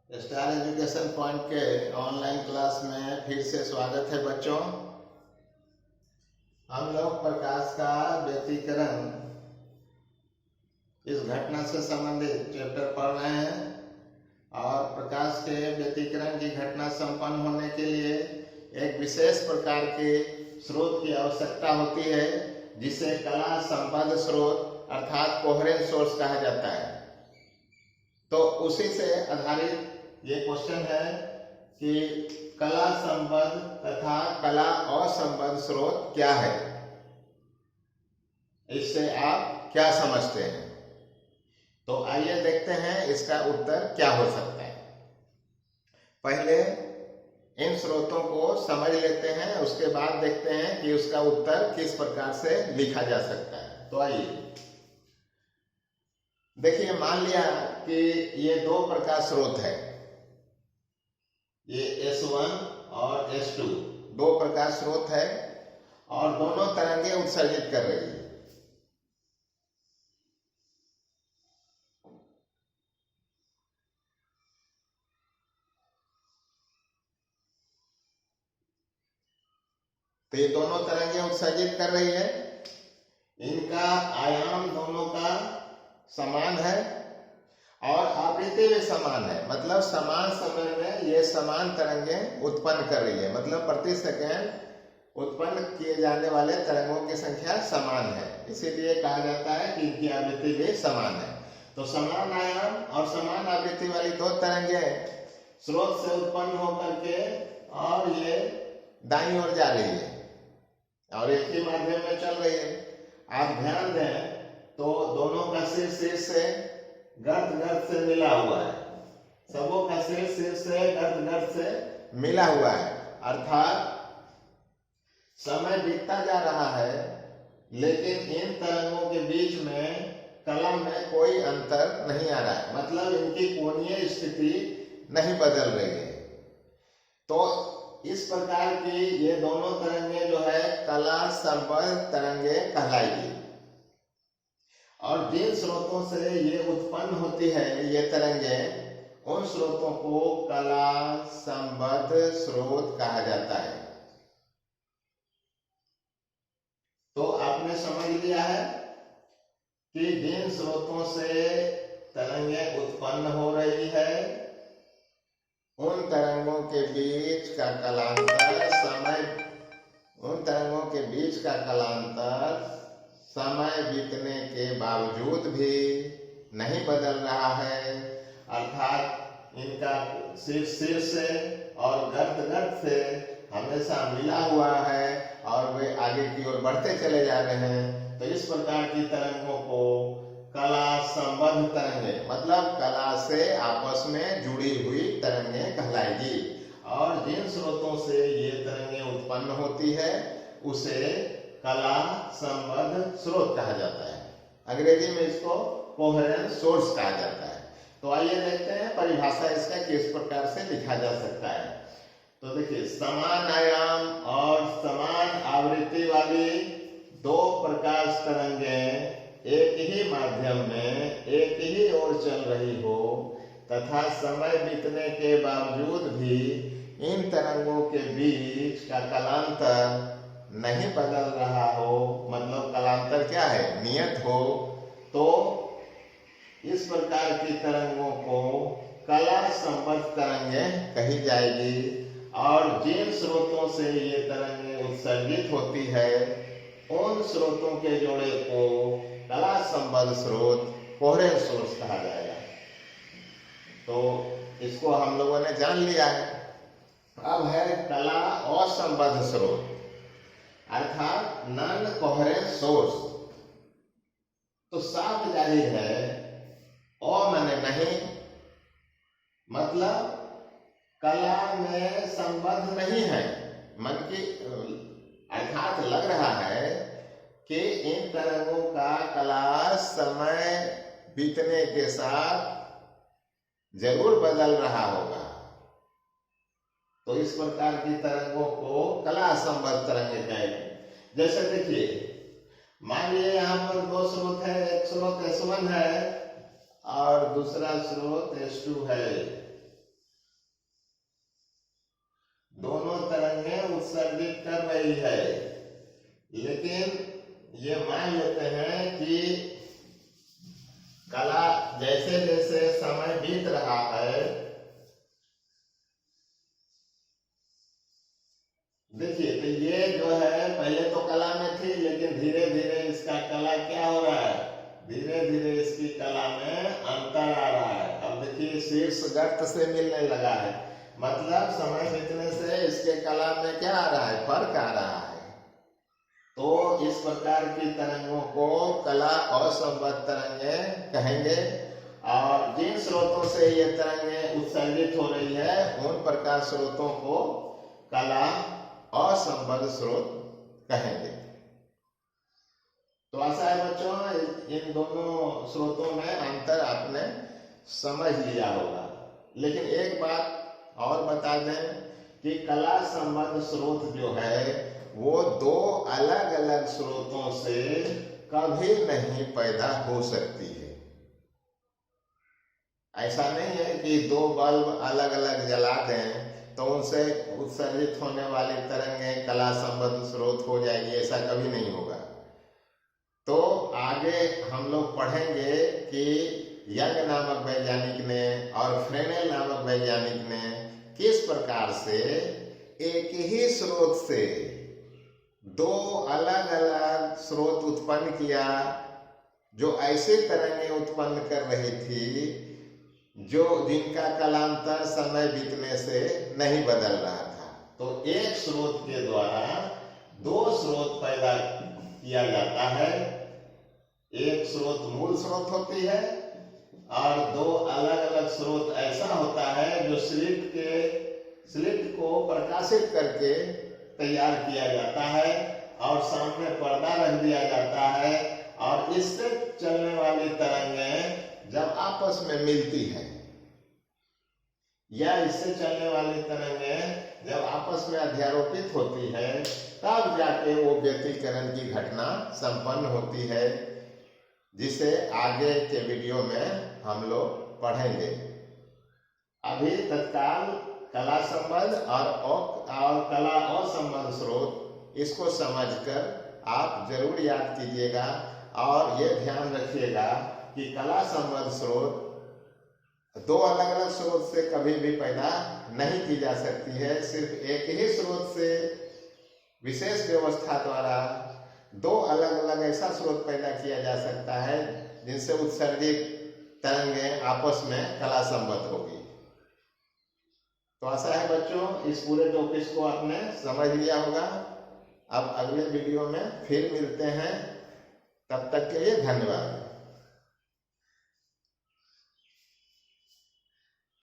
Star education point के online class में फिर से स्वागत है बच्चों। हम लोग प्रकाश का व्यतिकरण इस घटना से संबंधित चैप्टर पढ़ रहे हैं और प्रकाश के व्यतिकरण की घटना संपन्न होने के लिए एक विशेष प्रकार के स्रोत की आवश्यकता होती है जिसे कला संबद्ध स्रोत अर्थात कोहेरेंट सोर्स कहा जाता है। तो उसी से आधारित ये क्वेश्चन है कि कला संबद्ध तथा कला असंबद्ध स्रोत क्या है, इससे आप क्या समझते हैं। तो आइए देखते हैं इसका उत्तर क्या हो सकता है। पहले इन स्रोतों को समझ लेते हैं, उसके बाद देखते हैं कि उसका उत्तर किस प्रकार से लिखा जा सकता है। तो आइए देखिए, मान लिया कि ये दो प्रकाश स्रोत है, ये S1 और S2 दो प्रकाश स्रोत है और दोनों तरंगे उत्सर्जित कर रही है। तो ये दोनों तरंगे उत्सर्जित कर रही है, इनका आयाम दोनों का समान है और आवृत्ति भी समान है। मतलब समान समय में ये समान तरंगें उत्पन्न कर रही है, मतलब प्रति सेकेंड उत्पन्न किए जाने वाले तरंगों की संख्या समान है, इसीलिए कहा जाता है कि इनकी आवृत्ति भी समान है। तो समान आयाम और समान आवृत्ति वाली दो तरंगें स्रोत से उत्पन्न होकर के और ये दाईं ओर जा रही है और एक ही माध्यम में चल रही है। आप ध्यान दें तो दोनों का सिर से गर्द से मिला हुआ है, सबों का सिर से गर्द से मिला हुआ है, अर्थात समय बीतता जा रहा है लेकिन इन तरंगों के बीच में कला में कोई अंतर नहीं आ रहा है, मतलब इनकी कोणीय स्थिति नहीं बदल रही है। तो इस प्रकार की ये दोनों तरंगे जो है कला संबद्ध तरंगे कहलाएगी और जिन स्रोतों से ये उत्पन्न होती है ये तरंगे, उन स्रोतों को कला संबद्ध स्रोत कहा जाता है। तो आपने समझ लिया है कि जिन स्रोतों से तरंगे उत्पन्न हो रही है उन तरंगों के बीच का कलांतर समय बीतने के बावजूद भी नहीं बदल रहा है, अर्थात इनका सिर से और गर्द से हमेशा मिला हुआ है और वे आगे की ओर बढ़ते चले जा रहे हैं। तो इस प्रकार की तरंगों को कला संबद्ध तरंगे, मतलब कला से आपस में जुड़ी हुई तरंगे कहलाएगी और जिन स्रोतों से ये तरंगे उत्पन्न होती है उसे कला संबद्ध स्रोत कहा जाता है। अंग्रेजी में इसको कोहेरेंट सोर्स कहा जाता है। तो आइए देखते हैं परिभाषा इसका किस प्रकार से लिखा जा सकता है। तो देखिए, समान आयाम और समान आवृत्ति वाली दो प्रकाश तरंगें एक ही माध्यम में एक ही ओर चल रही हो तथा समय बीतने के बावजूद भी इन तरंगों के बीच का कलांतर नहीं बदल रहा हो, मतलब कलांतर क्या है, नियत हो, तो इस प्रकार की तरंगों को कला संबद्ध तरंगें कही जाएगी और जिन स्रोतों से ये तरंगें उत्सर्जित होती है उन स्रोतों के जोड़े को कला संबद्ध स्रोत कोहेरेंट सोर्स कहा जाएगा। तो इसको हम लोगों ने जान लिया है। अब है कला असंबद्ध स्रोत अर्थात नॉन कोहेरेंट सोर्स। तो साफ जाहिर है अ माने नहीं, मतलब कला में संबद्ध नहीं है, मन की अर्थात लग रहा है कि इन तरंगों का कला समय बीतने के साथ जरूर बदल रहा होगा। तो इस प्रकार की तरंगों को कला संबद्ध तरंगे कहेंगे। जैसे देखिए, मान लीजिए यहाँ पर दो स्रोत है, एक स्रोत S1 है और दूसरा स्रोत S2 है। लेकिन ये मान लेते हैं कि कला जैसे जैसे समय बीत रहा है, देखिए तो ये जो है पहले तो कला में थी, लेकिन धीरे धीरे इसका कला क्या हो रहा है, धीरे धीरे इसकी कला में अंतर आ रहा है। अब देखिए शीर्ष गर्त से मिलने लगा है, मतलब समय बीतने से इसके कला में क्या आ रहा है, फर्क आ रहा है। तो इस प्रकार की तरंगों को कला असंबद्ध तरंगें कहेंगे। और जिन स्रोतों से ये तरंगें उत्सर्जित हो रही है उन प्रकार स्रोतों को कला असंबद्ध स्रोत कहेंगे। तो आशा है बच्चों इन दोनों स्रोतों में अंतर आपने समझ लिया होगा। लेकिन एक बात और बता दें कि कला संबद्ध स्रोत जो है वो दो अलग अलग स्रोतों से कभी नहीं पैदा हो सकती है। ऐसा नहीं है कि दो बल्ब अलग अलग जला दें तो उनसे उत्सर्जित होने वाली तरंगें कला संबद्ध स्रोत हो जाएगी, ऐसा कभी नहीं होगा। तो आगे हम लोग पढ़ेंगे कि यंग नामक वैज्ञानिक ने और फ्रेनेल नामक वैज्ञानिक ने किस प्रकार से एक ही स्रोत से दो अलग अलग स्रोत उत्पन्न किया, जो ऐसी तरंगें उत्पन्न कर रही थी जो जिनका कालांतर समय बीतने से नहीं बदल रहा था। तो एक स्रोत के द्वारा दो स्रोत पैदा किया जाता है, एक स्रोत मूल स्रोत होती है और दो अलग अलग स्रोत ऐसा होता है जो स्लिट को प्रकाशित करके तैयार किया जाता है और सामने पर्दा रख दिया जाता है, और इससे चलने वाली तरंगें जब आपस में मिलती है या इससे चलने वाली तरंगें जब आपस में अध्यारोपित होती है तब जाके वो व्यतिकरण की घटना संपन्न होती है, जिसे आगे के वीडियो में हम लोग पढ़ेंगे। अभी तत्काल कला संबद्ध और कला असंबद्ध स्रोत इसको समझकर आप जरूर याद कीजिएगा और ये ध्यान रखिएगा कि कला संबद्ध स्रोत दो अलग अलग स्रोत से कभी भी पैदा नहीं की जा सकती है। सिर्फ एक ही स्रोत से विशेष व्यवस्था द्वारा दो अलग अलग ऐसा स्रोत पैदा किया जा सकता है जिनसे उत्सर्जित तरंगें आपस में कला संबद्ध होगी। तो आशा है बच्चों इस पूरे टॉपिक को आपने समझ लिया होगा। अब अगले वीडियो में फिर मिलते हैं, तब तक के लिए धन्यवाद।